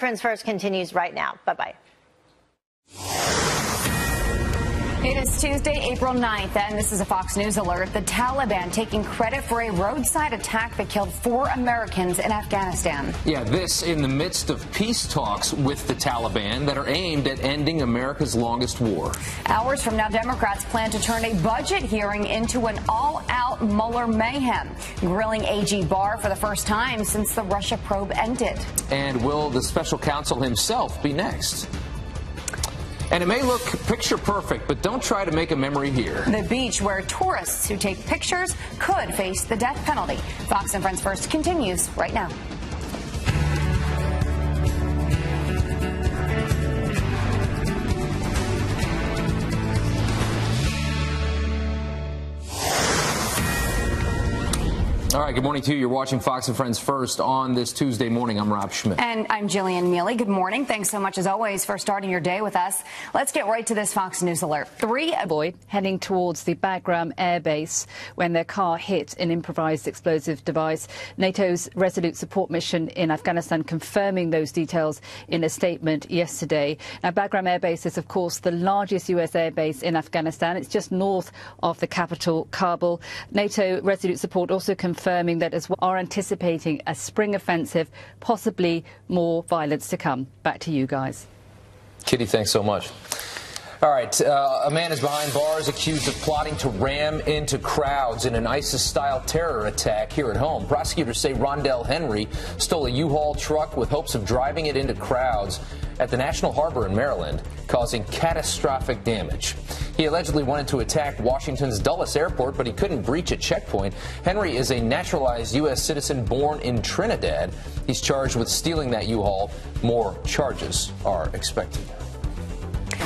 Friends First continues right now. Bye-bye. It is Tuesday, April 9th, and this is a Fox News alert. The Taliban taking credit for a roadside attack that killed 4 Americans in Afghanistan. Yeah, this in the midst of peace talks with the Taliban that are aimed at ending America's longest war. Hours from now, Democrats plan to turn a budget hearing into an all-out Mueller mayhem, grilling AG Barr for the first time since the Russia probe ended. And will the special counsel himself be next? And it may look picture perfect, but don't try to make a memory here. The beach where tourists who take pictures could face the death penalty. Fox and Friends First continues right now. All right, good morning to you. You're watching Fox and Friends First on this Tuesday morning. I'm Rob Schmidt. And I'm Jillian Mealy. Good morning. Thanks so much, as always, for starting your day with us. Let's get right to this Fox News alert. 3 boy heading towards the Bagram Air Base when their car hit an improvised explosive device. NATO's Resolute Support Mission in Afghanistan confirming those details in a statement yesterday. Now, Bagram Air Base is, of course, the largest U.S. air base in Afghanistan. It's just north of the capital, Kabul. NATO Resolute Support also confirming that as well are anticipating a spring offensive, possibly more violence to come. Back to you guys. Kitty, thanks so much. All right, a man is behind bars accused of plotting to ram into crowds in an ISIS-style terror attack here at home. Prosecutors say Rondell Henry stole a U-Haul truck with hopes of driving it into crowds at the National Harbor in Maryland, causing catastrophic damage. He allegedly wanted to attack Washington's Dulles Airport, but he couldn't breach a checkpoint. Henry is a naturalized U.S. citizen born in Trinidad. He's charged with stealing that U-Haul. More charges are expected.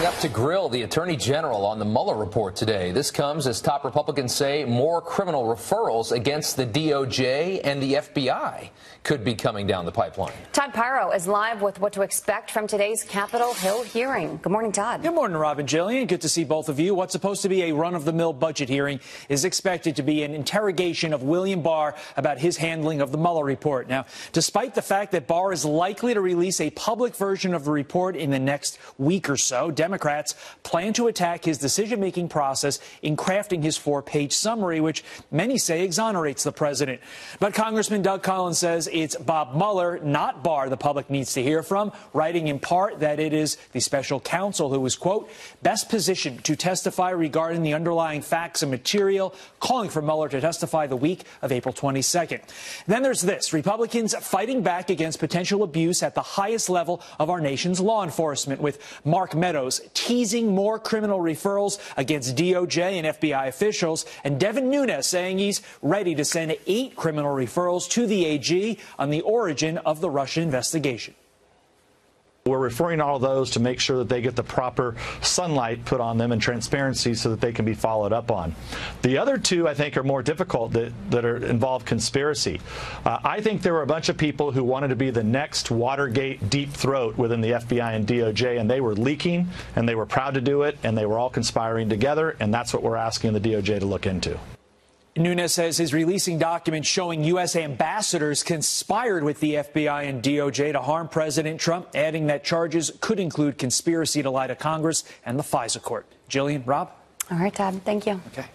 Up to grill the Attorney General on the Mueller report today. This comes as top Republicans say more criminal referrals against the DOJ and the FBI could be coming down the pipeline. Todd Pyro is live with what to expect from today's Capitol Hill hearing. Good morning, Todd. Good morning, Rob and Jillian. Good to see both of you. What's supposed to be a run-of-the-mill budget hearing is expected to be an interrogation of William Barr about his handling of the Mueller report. Now, despite the fact that Barr is likely to release a public version of the report in the next week or so, Democrats plan to attack his decision-making process in crafting his 4-page summary, which many say exonerates the president. But Congressman Doug Collins says it's Bob Mueller, not Barr, the public needs to hear from, writing in part that it is the special counsel who is, quote, best positioned to testify regarding the underlying facts and material, calling for Mueller to testify the week of April 22nd. Then there's this. Republicans fighting back against potential abuse at the highest level of our nation's law enforcement, with Mark Meadows teasing more criminal referrals against DOJ and FBI officials, and Devin Nunes saying he's ready to send 8 criminal referrals to the AG on the origin of the Russia investigation. We're referring all those to make sure that they get the proper sunlight put on them and transparency so that they can be followed up on. The other 2, I think, are more difficult that are involve conspiracy. I think there were a bunch of people who wanted to be the next Watergate deep throat within the FBI and DOJ, and they were leaking, and they were proud to do it, and they were all conspiring together, and that's what we're asking the DOJ to look into. Nunes says he's releasing documents showing U.S. ambassadors conspired with the FBI and DOJ to harm President Trump, adding that charges could include conspiracy to lie to Congress and the FISA court. Jillian, Rob? All right, Todd. Thank you. Okay.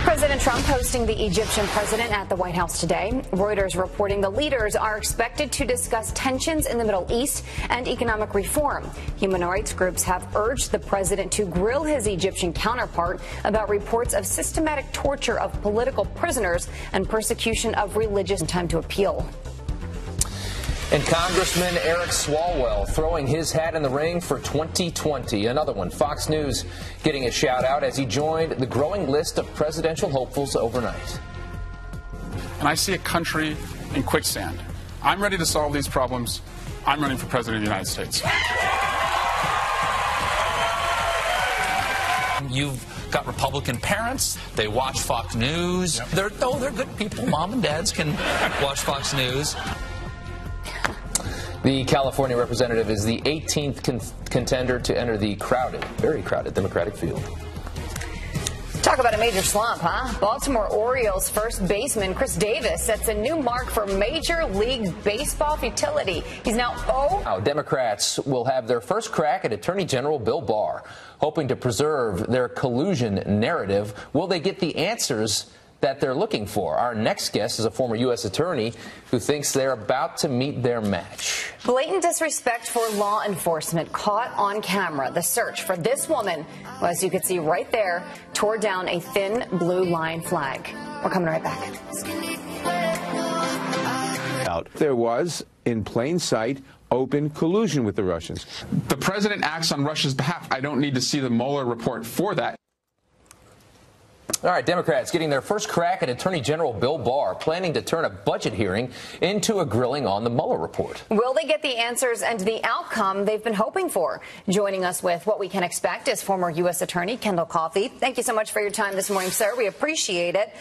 President Trump hosting the Egyptian president at the White House today. Reuters reporting the leaders are expected to discuss tensions in the Middle East and economic reform. Human rights groups have urged the president to grill his Egyptian counterpart about reports of systematic torture of political prisoners and persecution of religious. Time to appeal. And Congressman Eric Swalwell throwing his hat in the ring for 2020. Another one. Fox News getting a shout out as he joined the growing list of presidential hopefuls overnight. And I see a country in quicksand. I'm ready to solve these problems. I'm running for president of the United States. You've got Republican parents. They watch Fox News. Yep. They're good people. Mom and dads can watch Fox News. The California representative is the 18th contender to enter the crowded, very crowded Democratic field. Talk about a major slump, huh? Baltimore Orioles first baseman Chris Davis sets a new mark for Major League Baseball futility. He's now 0. Now, Democrats will have their first crack at Attorney General Bill Barr, hoping to preserve their collusion narrative. Will they get the answers that they're looking for? Our next guest is a former U.S. attorney who thinks they're about to meet their match. Blatant disrespect for law enforcement caught on camera. The search for this woman, well, as you can see right there, tore down a thin blue line flag. We're coming right back. There was, in plain sight, open collusion with the Russians. The president acts on Russia's behalf. I don't need to see the Mueller report for that. All right, Democrats getting their first crack at Attorney General Bill Barr, planning to turn a budget hearing into a grilling on the Mueller report. Will they get the answers and the outcome they've been hoping for? Joining us with what we can expect is former U.S. Attorney Kendall Coffey. Thank you so much for your time this morning, sir. We appreciate it.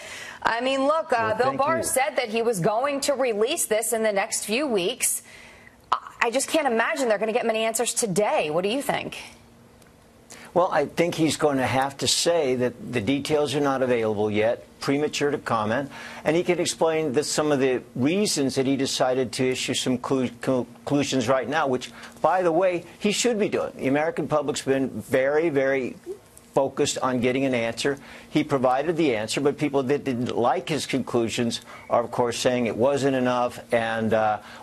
I mean, look, Bill Barr said that he was going to release this in the next few weeks. I just can't imagine they're going to get many answers today. What do you think? Well, I think he's going to have to say that the details are not available yet, premature to comment, and he can explain that some of the reasons that he decided to issue some conclusions right now, which, by the way, he should be doing. The American public's been very, very focused on getting an answer. He provided the answer, but people that didn't like his conclusions are, of course, saying it wasn't enough and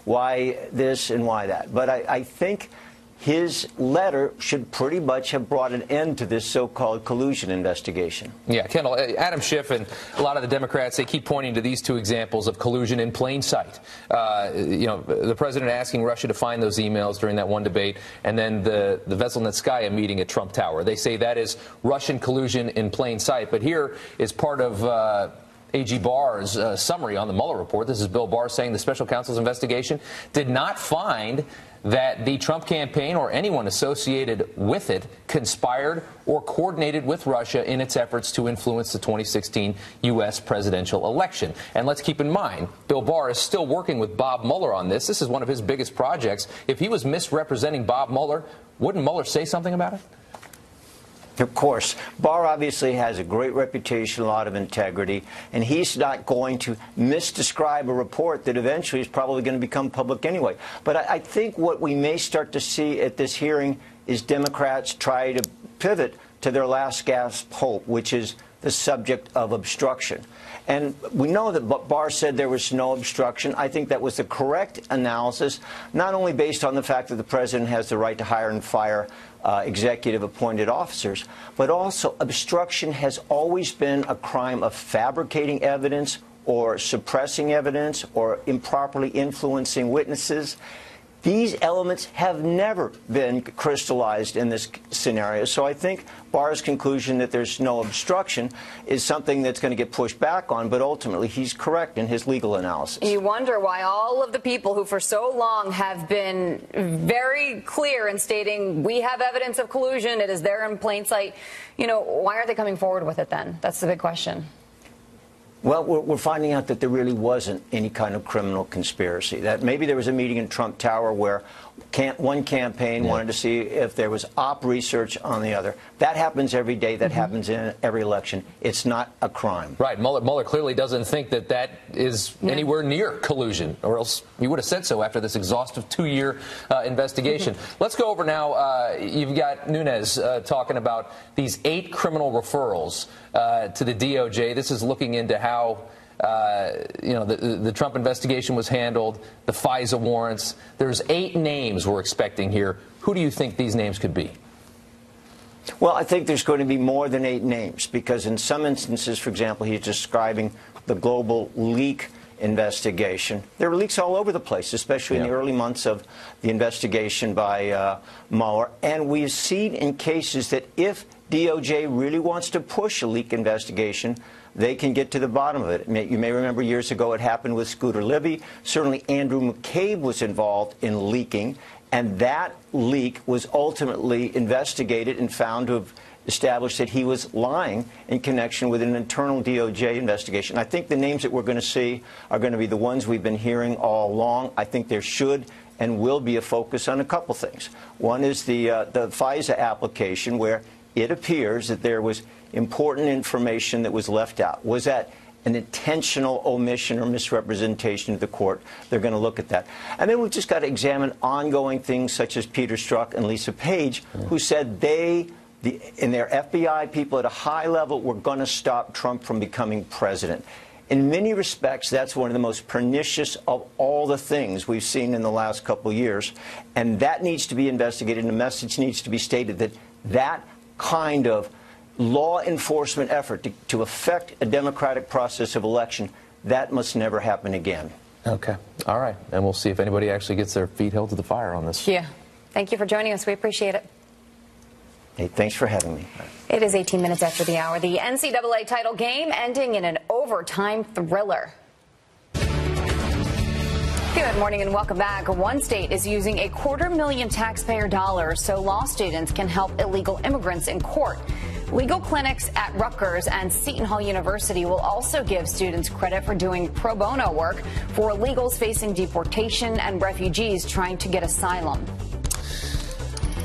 why this and why that. But I think his letter should pretty much have brought an end to this so-called collusion investigation. Yeah, Kendall, Adam Schiff and a lot of the Democrats, they keep pointing to these two examples of collusion in plain sight. You know, the president asking Russia to find those emails during that one debate, and then the Veselnitskaya meeting at Trump Tower. They say that is Russian collusion in plain sight. But here is part of AG Barr's summary on the Mueller report. This is Bill Barr saying the special counsel's investigation did not find that the Trump campaign or anyone associated with it conspired or coordinated with Russia in its efforts to influence the 2016 U.S. presidential election. And let's keep in mind, Bill Barr is still working with Bob Mueller on this. This is one of his biggest projects. If he was misrepresenting Bob Mueller, wouldn't Mueller say something about it? Of course. Barr obviously has a great reputation, a lot of integrity, and he's not going to misdescribe a report that eventually is probably going to become public anyway. But I think what we may start to see at this hearing is Democrats try to pivot to their last gasp hope, which is the subject of obstruction. And we know that Barr said there was no obstruction. I think that was the correct analysis, not only based on the fact that the president has the right to hire and fire executive appointed officers, but also obstruction has always been a crime of fabricating evidence or suppressing evidence or improperly influencing witnesses. These elements have never been crystallized in this scenario. So I think Barr's conclusion that there's no obstruction is something that's going to get pushed back on, but ultimately he's correct in his legal analysis. You wonder why all of the people who for so long have been very clear in stating we have evidence of collusion, it is there in plain sight, you know, why aren't they coming forward with it then? That's the big question. Well, we're finding out that there really wasn't any kind of criminal conspiracy. That maybe there was a meeting in Trump Tower where one campaign wanted to see if there was op research on the other. That happens every day. That happens in every election. It's not a crime. Right. Mueller clearly doesn't think that that is anywhere near collusion, or else he would have said so after this exhaustive 2-year investigation. Let's go over now. You've got Nunes talking about these 8 criminal referrals to the DOJ. This is looking into how you know, the Trump investigation was handled, the FISA warrants. There's 8 names we're expecting here. Who do you think these names could be? Well, I think there's going to be more than 8 names, because in some instances, for example, he's describing the global leak investigation. There were leaks all over the place, especially in the early months of the investigation by Mueller. And we've seen in cases that if DOJ really wants to push a leak investigation, they can get to the bottom of it. You may remember years ago it happened with Scooter Libby. Certainly Andrew McCabe was involved in leaking, and that leak was ultimately investigated and found to have established that he was lying in connection with an internal DOJ investigation. I think the names that we're going to see are going to be the ones we've been hearing all along. I think there should and will be a focus on a couple things. One is the FISA application, where it appears that there was important information that was left out? Was that an intentional omission or misrepresentation of the court? They're going to look at that. And then we've just got to examine ongoing things such as Peter Strzok and Lisa Page, who said and their FBI people at a high level were going to stop Trump from becoming president. In many respects, that's one of the most pernicious of all the things we've seen in the last couple of years. And that needs to be investigated, and a message needs to be stated that that kind of law enforcement effort to affect a democratic process of election, that must never happen again. Okay. All right. And we'll see if anybody actually gets their feet held to the fire on this. Yeah. Thank you for joining us. We appreciate it. Hey, thanks for having me. It is 18 minutes after the hour. The NCAA title game ending in an overtime thriller. Good morning and welcome back. One state is using $250,000 taxpayer dollars so law students can help illegal immigrants in court. Legal clinics at Rutgers and Seton Hall University will also give students credit for doing pro bono work for illegals facing deportation and refugees trying to get asylum.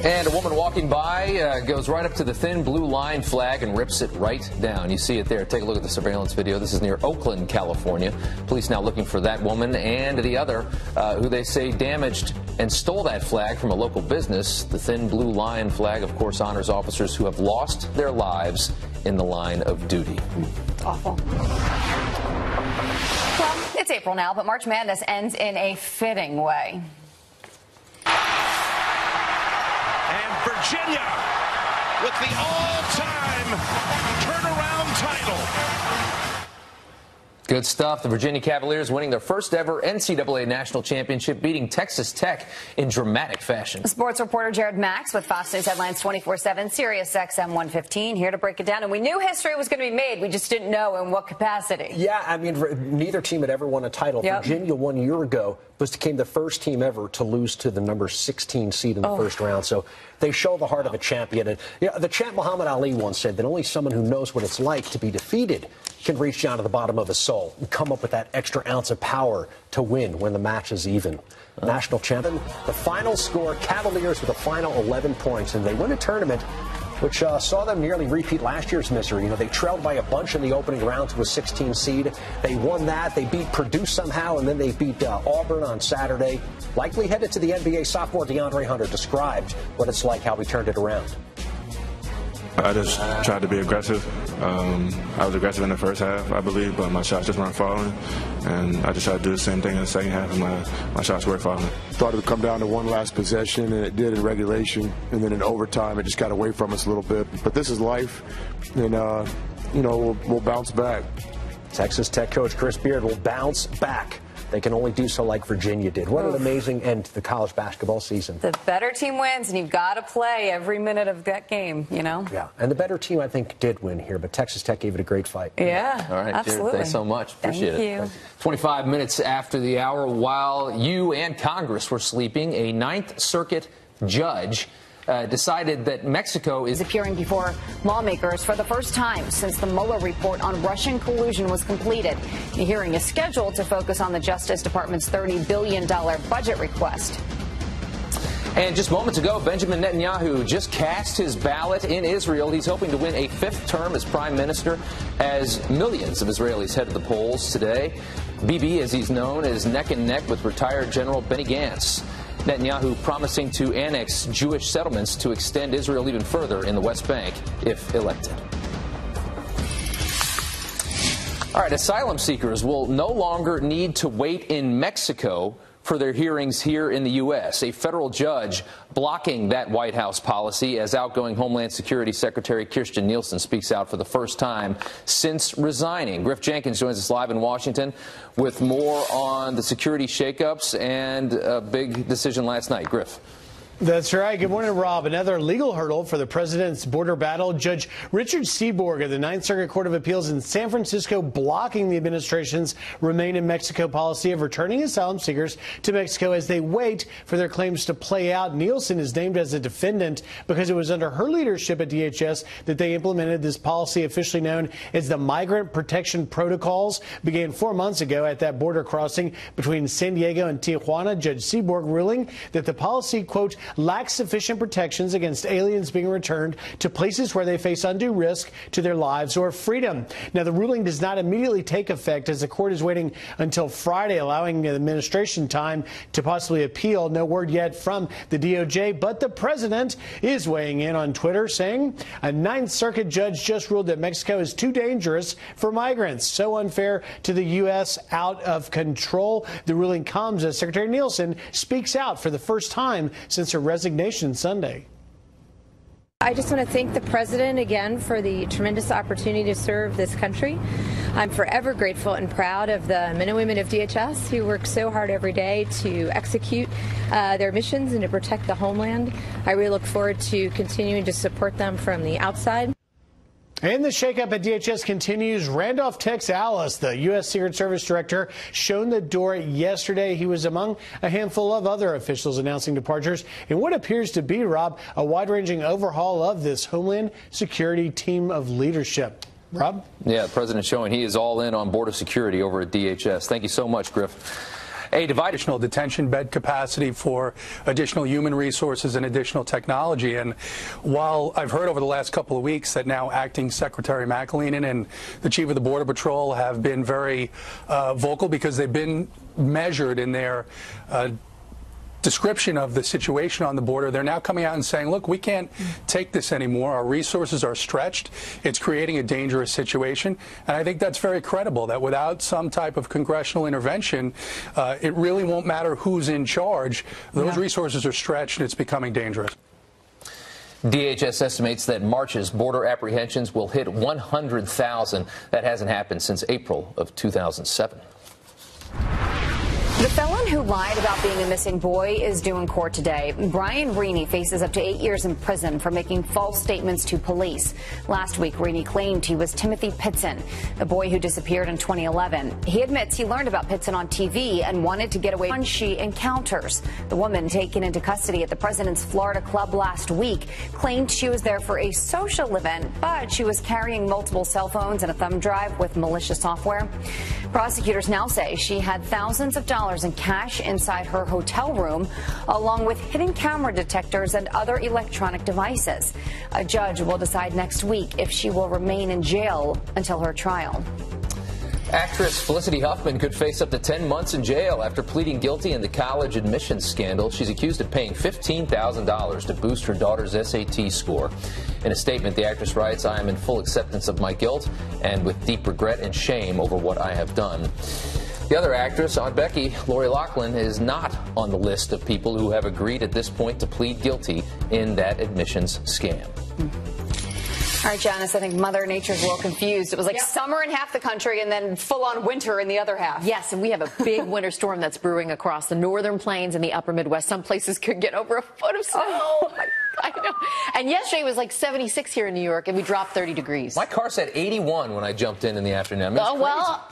And a woman walking by goes right up to the thin blue line flag and rips it right down. You see it there. Take a look at the surveillance video. This is near Oakland, California. Police now looking for that woman and the other who they say damaged and stole that flag from a local business. The thin blue line flag, of course, honors officers who have lost their lives in the line of duty. It's awful. Well, it's April now, but March Madness ends in a fitting way. Virginia with the all-time turnaround title. Good stuff. The Virginia Cavaliers winning their first ever NCAA national championship, beating Texas Tech in dramatic fashion. Sports reporter Jared Max with Fox News Headlines 24/7, Sirius XM 115, here to break it down. And we knew history was going to be made. We just didn't know in what capacity. Yeah, I mean, neither team had ever won a title. Yep. Virginia 1 year ago became the first team ever to lose to the number 16 seed in the first round. So they show the heart of a champion. And the champ Muhammad Ali once said that only someone who knows what it's like to be defeated can reach down to the bottom of his soul and come up with that extra ounce of power to win when the match is even. National champion, the final score, Cavaliers with a final 11 points, and they win a tournament which saw them nearly repeat last year's misery. They trailed by a bunch in the opening round to a 16 seed. They won that. They beat Purdue somehow, and then they beat Auburn on Saturday. Likely headed to the NBA. Sophomore DeAndre Hunter described what it's like, how he turned it around. I just tried to be aggressive. I was aggressive in the first half, I believe, but my shots just weren't falling. And I just tried to do the same thing in the second half, and my shots were falling. Thought it would come down to one last possession, and it did in regulation. And then in overtime, it just got away from us a little bit. But this is life, and, we'll bounce back. Texas Tech coach Chris Beard will bounce back. They can only do so like Virginia did. What an amazing end to the college basketball season. The better team wins, and you've got to play every minute of that game, Yeah, and the better team, I think, did win here, but Texas Tech gave it a great fight. Yeah, all right, absolutely. Jared, thanks so much. Appreciate it. Thank you. 25 minutes after the hour, while you and Congress were sleeping, a Ninth Circuit judge decided that Mexico is appearing before lawmakers for the first time since the Mueller report on Russian collusion was completed. The hearing is scheduled to focus on the Justice Department's $30 billion budget request. And just moments ago, Benjamin Netanyahu just cast his ballot in Israel. He's hoping to win a fifth term as prime minister as millions of Israelis head to the polls today. Bibi, as he's known, is neck and neck with retired General Benny Gantz. Netanyahu promising to annex Jewish settlements to extend Israel even further in the West Bank if elected. All right, asylum seekers will no longer need to wait in Mexico for their hearings here in the U.S. A federal judge blocking that White House policy as outgoing Homeland Security Secretary Kirstjen Nielsen speaks out for the first time since resigning. Griff Jenkins joins us live in Washington with more on the security shakeups and a big decision last night. Griff. That's right. Good morning, Rob. Another legal hurdle for the president's border battle. Judge Richard Seaborg of the Ninth Circuit Court of Appeals in San Francisco blocking the administration's Remain in Mexico policy of returning asylum seekers to Mexico as they wait for their claims to play out. Nielsen is named as a defendant because it was under her leadership at DHS that they implemented this policy, officially known as the Migrant Protection Protocols. Began 4 months ago at that border crossing between San Diego and Tijuana. Judge Seaborg ruling that the policy, quote, lack sufficient protections against aliens being returned to places where they face undue risk to their lives or freedom. Now, the ruling does not immediately take effect as the court is waiting until Friday, allowing the administration time to possibly appeal. No word yet from the DOJ, but the president is weighing in on Twitter, saying a Ninth Circuit judge just ruled that Mexico is too dangerous for migrants, so unfair to the U.S., out of control. The ruling comes as Secretary Nielsen speaks out for the first time since her resignation Sunday. I just want to thank the president again for the tremendous opportunity to serve this country. I'm forever grateful and proud of the men and women of DHS who work so hard every day to execute their missions and to protect the homeland. I really look forward to continuing to support them from the outside. And the shakeup at DHS continues. Randolph Tex Alice, the U.S. Secret Service director, shown the door yesterday. He was among a handful of other officials announcing departures in what appears to be, Rob, a wide-ranging overhaul of this Homeland Security team of leadership. Rob? Yeah, the president showing he is all in on border security over at DHS. Thank you so much, Griff. Additional detention bed capacity for additional human resources and additional technology. And while I've heard over the last couple of weeks that now Acting Secretary McAleenan and the Chief of the Border Patrol have been very vocal because they've been measured in their description of the situation on the border, they're now coming out and saying, look, we can't take this anymore. Our resources are stretched. It's creating a dangerous situation. And I think that's very credible, that without some type of congressional intervention, it really won't matter who's in charge. Those resources are stretched and it's becoming dangerous. DHS estimates that March's border apprehensions will hit 100,000. That hasn't happened since April of 2007. The felon who lied about being a missing boy is due in court today. Brian Reaney faces up to 8 years in prison for making false statements to police. Last week, Reaney claimed he was Timothy Pitson, a boy who disappeared in 2011. He admits he learned about Pitson on TV and wanted to get away from she encounters. The woman taken into custody at the President's Florida Club last week claimed she was there for a social event, but she was carrying multiple cell phones and a thumb drive with malicious software. Prosecutors now say she had thousands of dollars in cash inside her hotel room, along with hidden camera detectors and other electronic devices. A judge will decide next week if she will remain in jail until her trial. Actress Felicity Huffman could face up to 10 months in jail after pleading guilty in the college admissions scandal. She's accused of paying $15,000 to boost her daughter's SAT score. In a statement, the actress writes, "I am in full acceptance of my guilt and with deep regret and shame over what I have done." The other actress, Aunt Becky, Lori Loughlin, is not on the list of people who have agreed at this point to plead guilty in that admissions scam. All right, Janice, I think Mother Nature's a little confused. It was like summer in half the country and then full-on winter in the other half. Yes, and we have a big winter storm that's brewing across the northern plains and the upper Midwest. Some places could get over a foot of snow. Oh, I know. And yesterday it was like 76 here in New York, and we dropped 30 degrees. My car said 81 when I jumped in the afternoon. I mean, oh, well,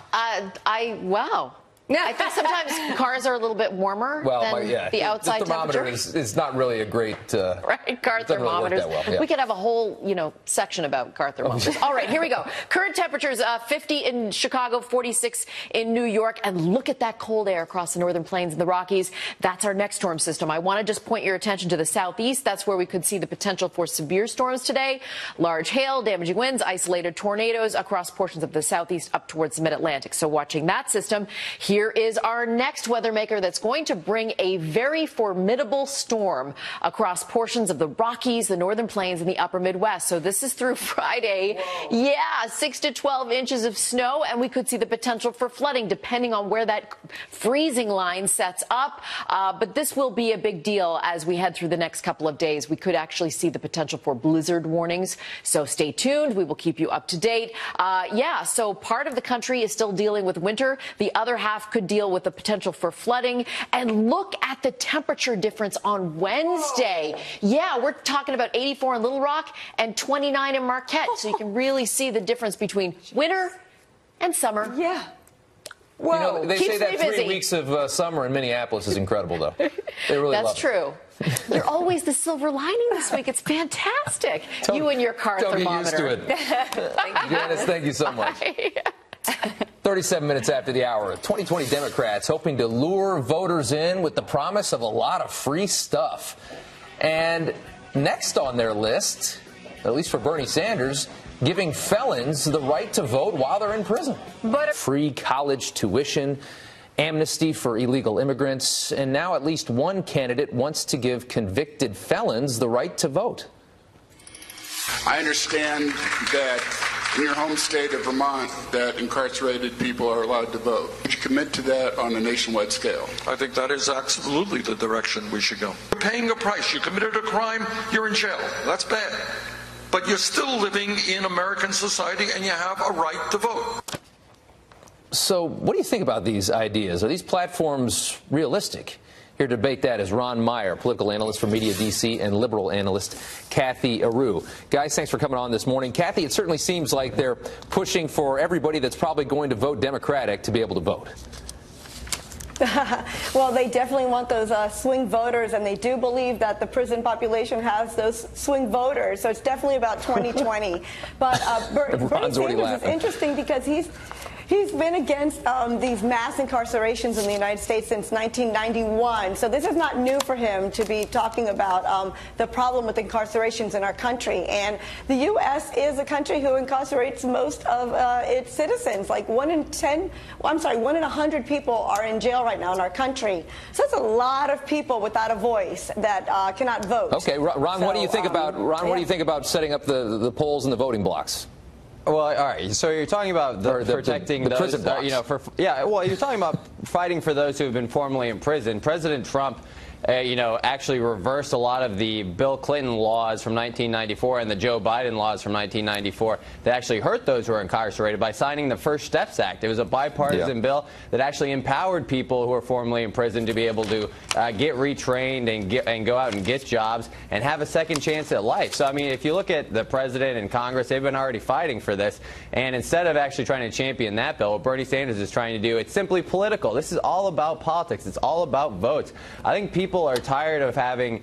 wow. Yeah, I think sometimes cars are a little bit warmer than the outside the thermometer temperature. is not really a great right, car thermometers. Really well, We could have a whole, section about car thermometers. All right, here we go. Current temperatures, 50 in Chicago, 46 in New York, and look at that cold air across the northern plains and the Rockies. That's our next storm system. I want to just point your attention to the southeast. That's where we could see the potential for severe storms today. Large hail, damaging winds, isolated tornadoes across portions of the southeast up towards the mid-Atlantic. So watching that system, here is our next weather maker that's going to bring a very formidable storm across portions of the Rockies, the northern plains, and the upper Midwest. So this is through Friday. Whoa. Yeah, 6 to 12 inches of snow, and we could see the potential for flooding depending on where that freezing line sets up. But this will be a big deal as we head through the next couple of days. We could actually see the potential for blizzard warnings. So stay tuned. We will keep you up to date. So part of the country is still dealing with winter. The other half could deal with the potential for flooding. And look at the temperature difference on Wednesday. Whoa. Yeah, we're talking about 84 in Little Rock and 29 in Marquette. So you can really see the difference between winter and summer. Yeah. Whoa. They say that 3 weeks of summer in Minneapolis is incredible, though. They really love it. That's true. You're always the silver lining this week. It's fantastic. You and your car thermometer. Don't get used to it. Janice, thank you so much. 37 minutes after the hour, 2020 Democrats hoping to lure voters in with the promise of a lot of free stuff. And next on their list, at least for Bernie Sanders, giving felons the right to vote while they're in prison. But free college tuition, amnesty for illegal immigrants, and now at least one candidate wants to give convicted felons the right to vote. I understand that in your home state of Vermont that incarcerated people are allowed to vote. Would you commit to that on a nationwide scale? I think that is absolutely the direction we should go. You're paying a price. You committed a crime, you're in jail. That's bad. But you're still living in American society and you have a right to vote. So what do you think about these ideas? Are these platforms realistic? Here to debate that is Ron Meyer, political analyst for Media DC, and liberal analyst Kathy Aru. Guys, thanks for coming on this morning. Kathy, it certainly seems like they're pushing for everybody that's probably going to vote Democratic to be able to vote. Well, they definitely want those swing voters, and they do believe that the prison population has those swing voters. So it's definitely about 2020. But Bernie Sanders is interesting because he's been against these mass incarcerations in the United States since 1991. So this is not new for him to be talking about the problem with incarcerations in our country. And the U.S. is a country who incarcerates most of its citizens. Like 1 in 100 people are in jail right now in our country. So that's a lot of people without a voice that cannot vote. Okay, Ron, what do you think about what do you think about setting up the polls and the voting blocks? Well, all right. So you're talking about protecting the those, prison blocks. Well, you're talking about fighting for those who have been formerly in prison. President Trump, actually reversed a lot of the Bill Clinton laws from 1994 and the Joe Biden laws from 1994 that actually hurt those who are incarcerated by signing the First Steps Act. It was a bipartisan bill that actually empowered people who are formerly in prison to be able to get retrained and go out and get jobs and have a second chance at life. So, I mean, if you look at the president and Congress, they've been already fighting for this. And instead of actually trying to champion that bill, what Bernie Sanders is trying to do, it's simply political. This is all about politics. It's all about votes. I think people are tired of having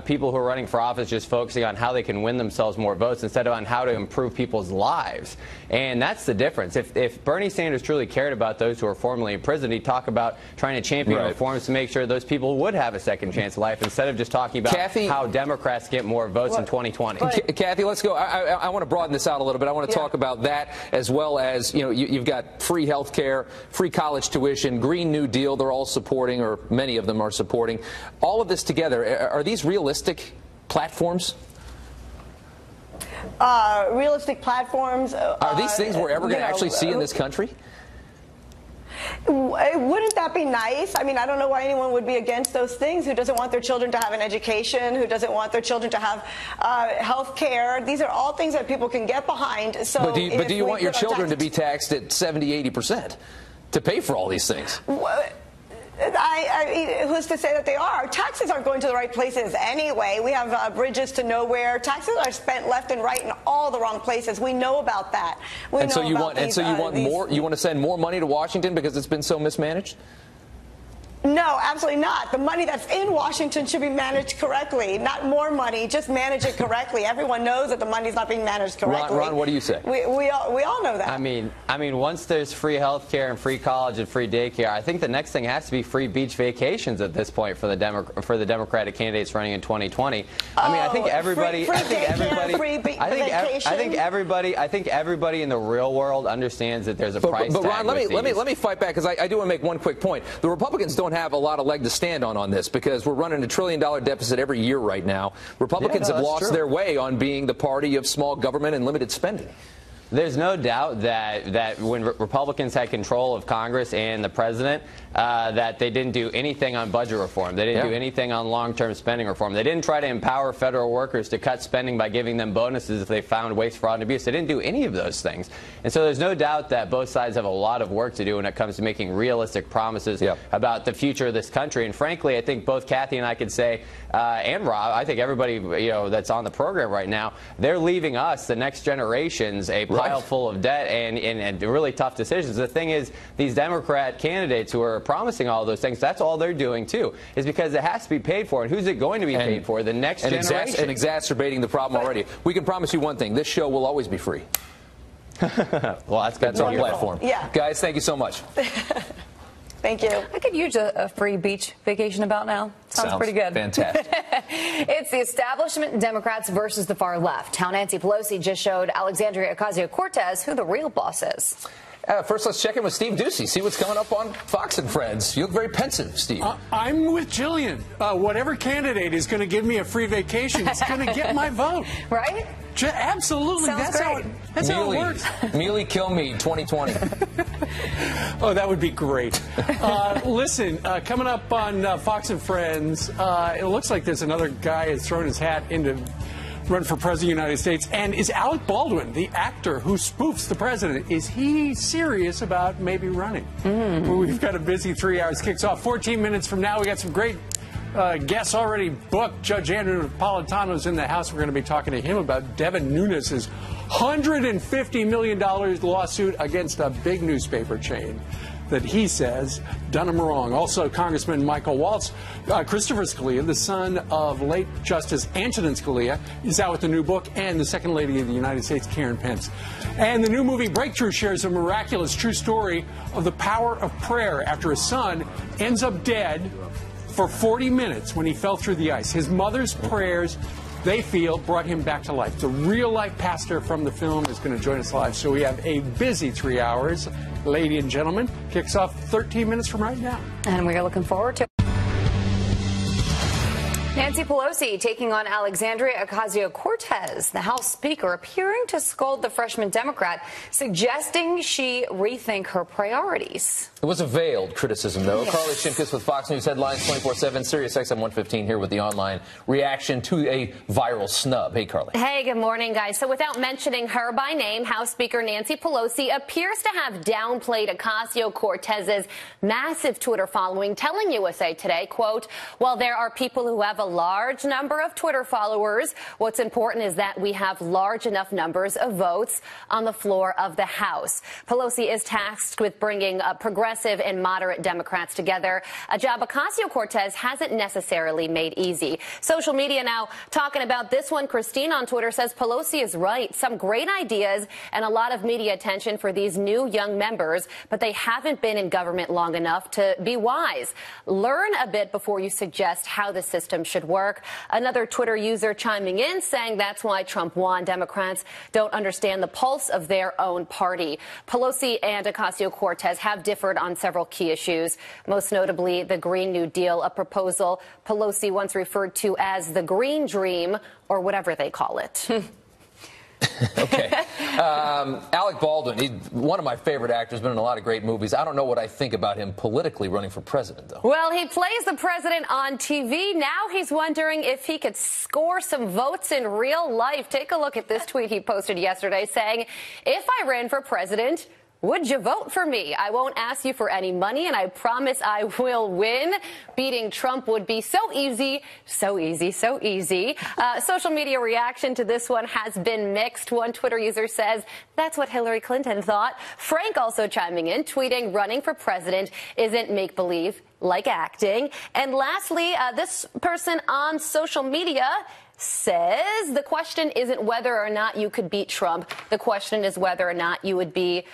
people who are running for office just focusing on how they can win themselves more votes instead of on how to improve people's lives. And that's the difference. If Bernie Sanders truly cared about those who are formerly in prison, he'd talk about trying to champion reforms to make sure those people would have a second chance at life instead of just talking about how Democrats get more votes in 2020. Kathy, let's go. I want to broaden this out a little bit. I want to talk about that as well as, you've got free health care, free college tuition, Green New Deal they're all supporting, or many of them are supporting. All of this together, are these realistic platforms? Realistic platforms. Are these things we're ever going to actually see in this country? Wouldn't that be nice? I mean, I don't know why anyone would be against those things. Who doesn't want their children to have an education? Who doesn't want their children to have health care? These are all things that people can get behind. So, but do you want your children to be taxed at 70–80% to pay for all these things? Who's to say that they are? Taxes aren't going to the right places anyway. We have bridges to nowhere. Taxes are spent left and right in all the wrong places. We know about that. You want to send more money to Washington because it's been so mismanaged? No, absolutely not. The money that's in Washington should be managed correctly. Not more money, just manage it correctly. Everyone knows that the money's not being managed correctly. Ron, what do you say? We all know that. I mean, once there's free health care and free college and free daycare, I think the next thing has to be free beach vacations at this point for the Democratic candidates running in 2020. I mean, I think everybody, I think everybody in the real world understands that there's a price tag. But Ron, let me fight back because I do want to make one quick point. The Republicans don't have a lot of leg to stand on this because we're running $1 trillion deficit every year right now. Republicans have lost their way on being the party of small government and limited spending. There's no doubt that when Republicans had control of Congress and the president, that they didn't do anything on budget reform. They didn't do anything on long-term spending reform. They didn't try to empower federal workers to cut spending by giving them bonuses if they found waste, fraud, and abuse. They didn't do any of those things. And so there's no doubt that both sides have a lot of work to do when it comes to making realistic promises about the future of this country. And frankly, I think both Kathy and I could say, and Rob, I think everybody that's on the program right now, they're leaving us, the next generations, a pile full of debt and really tough decisions. The thing is, these Democrat candidates who are promising all those things, that's all they're doing too, is because it has to be paid for. And who's it going to be paid for? The next generation. And exacerbating the problem already. We can promise you one thing. This show will always be free. Well, that's our platform. Yeah. Guys, thank you so much. Thank you. I could use a free beach vacation about now. Sounds pretty good. Fantastic. It's the establishment Democrats versus the far left. How Nancy Pelosi just showed Alexandria Ocasio-Cortez who the real boss is. First, let's check in with Steve Doocy, see what's coming up on Fox and Friends. You look very pensive, Steve. I'm with Jillian. Whatever candidate is going to give me a free vacation is going to get my vote. Right? Absolutely. Sounds great. That's how it works. Mealy kill me 2020. Oh, that would be great. Listen, coming up on Fox and Friends, it looks like there's another guy who's thrown his hat into run for president of the United States. And is Alec Baldwin, the actor who spoofs the president, is he serious about maybe running? Well, we've got a busy 3 hours. Kicks off 14 minutes from now. We got some great guests already booked. Judge Andrew Napolitano's in the House. We're going to be talking to him about Devin Nunes' $150 million lawsuit against a big newspaper chain that he says done him wrong. Also, Congressman Michael Waltz, Christopher Scalia, the son of late Justice Antonin Scalia, is out with a new book, and the Second Lady of the United States, Karen Pence. And the new movie Breakthrough shares a miraculous true story of the power of prayer after his son ends up dead for 40 minutes when he fell through the ice. His mother's prayers, they feel, brought him back to life. The real-life pastor from the film is going to join us live. So we have a busy 3 hours. Ladies and gentlemen, kicks off 13 minutes from right now. And we are looking forward to it. Nancy Pelosi taking on Alexandria Ocasio-Cortez, the House Speaker, appearing to scold the freshman Democrat, suggesting she rethink her priorities. It was a veiled criticism, though. Yes. Carly Shimkus with Fox News Headlines 24/7, Sirius XM 115 here with the online reaction to a viral snub. Hey, Carly. Hey, good morning, guys. So without mentioning her by name, House Speaker Nancy Pelosi appears to have downplayed Ocasio-Cortez's massive Twitter following, telling USA Today, quote, while there are people who have a large number of Twitter followers, what's important is that we have large enough numbers of votes on the floor of the House. Pelosi is tasked with bringing progressive and moderate Democrats together, a job Ocasio-Cortez hasn't necessarily made easy. Social media now talking about this one. Christine on Twitter says Pelosi is right. Some great ideas and a lot of media attention for these new young members, but they haven't been in government long enough to be wise. Learn a bit before you suggest how the system should work. Another Twitter user chiming in saying that's why Trump won. Democrats don't understand the pulse of their own party. Pelosi and Ocasio-Cortez have differed on several key issues, most notably the Green New Deal, a proposal Pelosi once referred to as the Green Dream, or whatever they call it. Okay. Alec Baldwin, one of my favorite actors, been in a lot of great movies. I don't know what I think about him politically running for president, though. Well, he plays the president on TV. Now he's wondering if he could score some votes in real life. Take a look at this tweet he posted yesterday saying, if I ran for president, would you vote for me? I won't ask you for any money, and I promise I will win. Beating Trump would be so easy, so easy, so easy. Social media reaction to this one has been mixed. One Twitter user says, that's what Hillary Clinton thought. Frank also chiming in, tweeting, running for president isn't make-believe, like acting. And lastly, this person on social media says the question isn't whether or not you could beat Trump. The question is whether or not you would be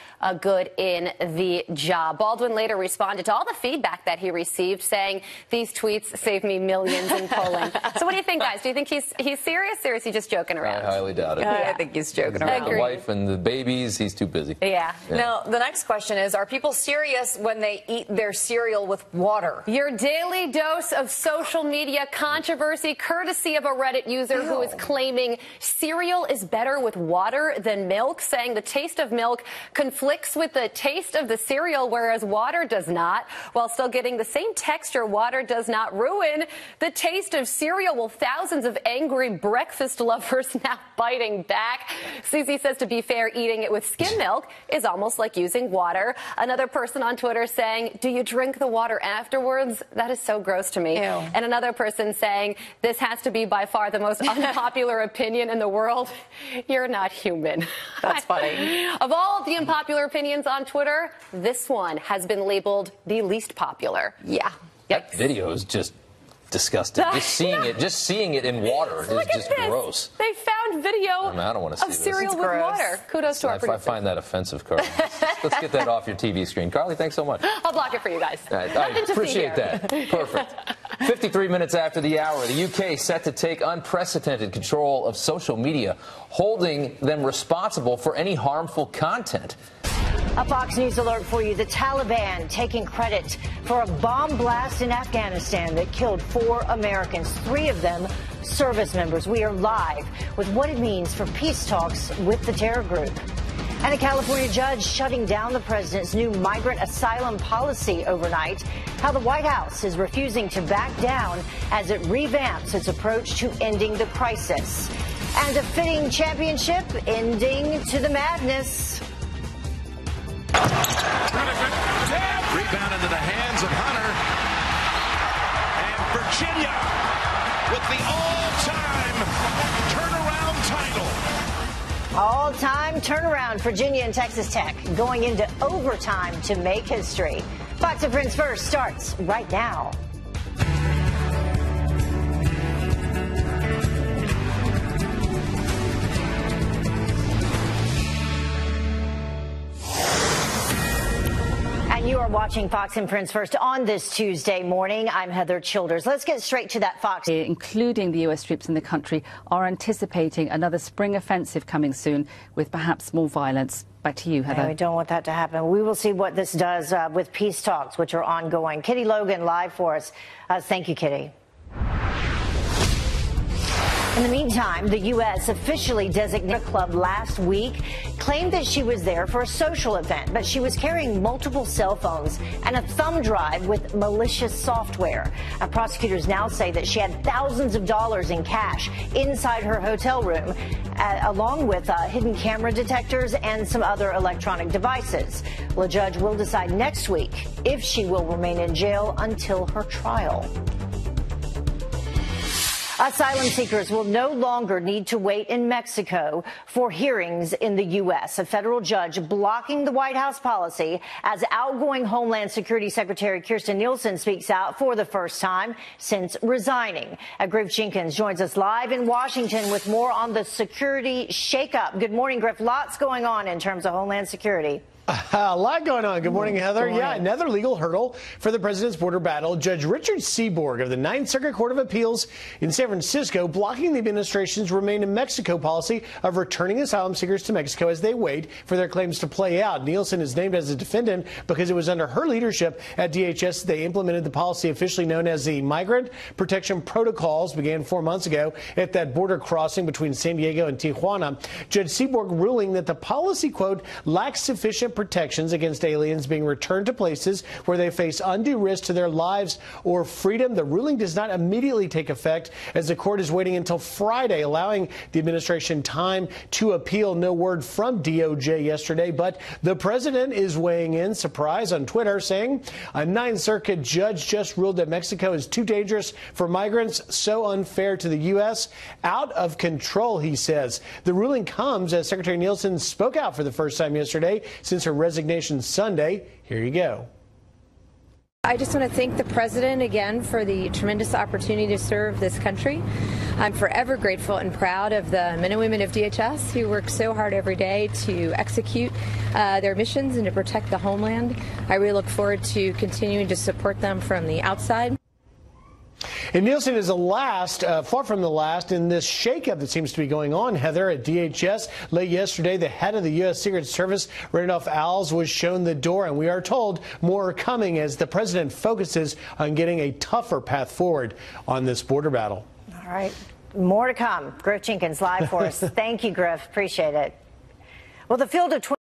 good in the job. Baldwin later responded to all the feedback that he received, saying these tweets saved me millions in polling. So what do you think, guys? Do you think he's serious, or is he just joking around? I highly doubt it. I think he's joking around. The wife and the babies, he's too busy. Yeah. Now, the next question is, are people serious when they eat their cereal with water? Your daily dose of social media controversy, courtesy of a Reddit user who is claiming cereal is better with water than milk, saying the taste of milk conflicts with the taste of the cereal, whereas water does not. While still getting the same texture, water does not ruin the taste of cereal. Well, thousands of angry breakfast lovers now biting back. Susie says, to be fair, eating it with skim milk is almost like using water. Another person on Twitter saying, do you drink the water afterwards? That is so gross to me. Ew. And another person saying, this has to be by far the most unpopular opinion in the world. You're not human. That's funny. Of all of the unpopular opinions on Twitter, this one has been labeled the least popular. Yeah. That video is just disgusting. Just seeing it in water is just gross. They found video I don't want to see of cereal with water. Kudos to our producer. I find that offensive, Carly. Let's get that off your TV screen. Carly, thanks so much. I'll block it for you guys. I appreciate that. Perfect. 53 minutes after the hour, the UK set to take unprecedented control of social media, holding them responsible for any harmful content. A Fox News alert for you. The Taliban taking credit for a bomb blast in Afghanistan that killed 4 Americans, 3 of them service members. We are live with what it means for peace talks with the terror group. And a California judge shutting down the president's new migrant asylum policy overnight. How the White House is refusing to back down as it revamps its approach to ending the crisis. And a fitting championship ending to the madness. Rebound into the hands of Hunter. And Virginia with the all-time turnaround title. All-time turnaround, Virginia and Texas Tech going into overtime to make history. Fox and Friends First starts right now. You are watching Fox and Friends First on this Tuesday morning. I'm Heather Childers. Let's get straight to that Fox. Including the U.S. troops in the country are anticipating another spring offensive coming soon with perhaps more violence. Back to you, Heather. And we don't want that to happen. We will see what this does with peace talks, which are ongoing. Kitty Logan live for us. Thank you, Kitty. In the meantime, the U.S. officially designated a club last week, claimed that she was there for a social event, but she was carrying multiple cell phones and a thumb drive with malicious software. Prosecutors now say that she had thousands of dollars in cash inside her hotel room, along with hidden camera detectors and some other electronic devices. Well, a judge will decide next week if she will remain in jail until her trial. Asylum seekers will no longer need to wait in Mexico for hearings in the U.S. A federal judge blocking the White House policy as outgoing Homeland Security Secretary Kirstjen Nielsen speaks out for the first time since resigning. Griff Jenkins joins us live in Washington with more on the security shakeup. Good morning, Griff. Lots going on in terms of Homeland Security. A lot going on. Good morning, Heather. Yeah, another legal hurdle for the president's border battle. Judge Richard Seaborg of the Ninth Circuit Court of Appeals in San Francisco blocking the administration's Remain in Mexico policy of returning asylum seekers to Mexico as they wait for their claims to play out. Nielsen is named as a defendant because it was under her leadership at DHS they implemented the policy officially known as the Migrant Protection Protocols, began 4 months ago at that border crossing between San Diego and Tijuana. Judge Seaborg ruling that the policy, quote, lacks sufficient protections against aliens being returned to places where they face undue risk to their lives or freedom. The ruling does not immediately take effect as the court is waiting until Friday, allowing the administration time to appeal. No word from DOJ yesterday, but the president is weighing in, surprise, on Twitter, saying a Ninth Circuit judge just ruled that Mexico is too dangerous for migrants, so unfair to the U.S., out of control, he says. The ruling comes as Secretary Nielsen spoke out for the first time yesterday since her resignation Sunday. Here you go. I just want to thank the president again for the tremendous opportunity to serve this country. I'm forever grateful and proud of the men and women of DHS who work so hard every day to execute their missions and to protect the homeland. I really look forward to continuing to support them from the outside. And Nielsen is the last, far from the last, in this shakeup that seems to be going on, Heather, at DHS. Late yesterday, the head of the U.S. Secret Service, Randolph Alves, was shown the door, and we are told more are coming as the president focuses on getting a tougher path forward on this border battle. All right. More to come. Griff Jenkins live for us. Thank you, Griff. Appreciate it. Well, the field of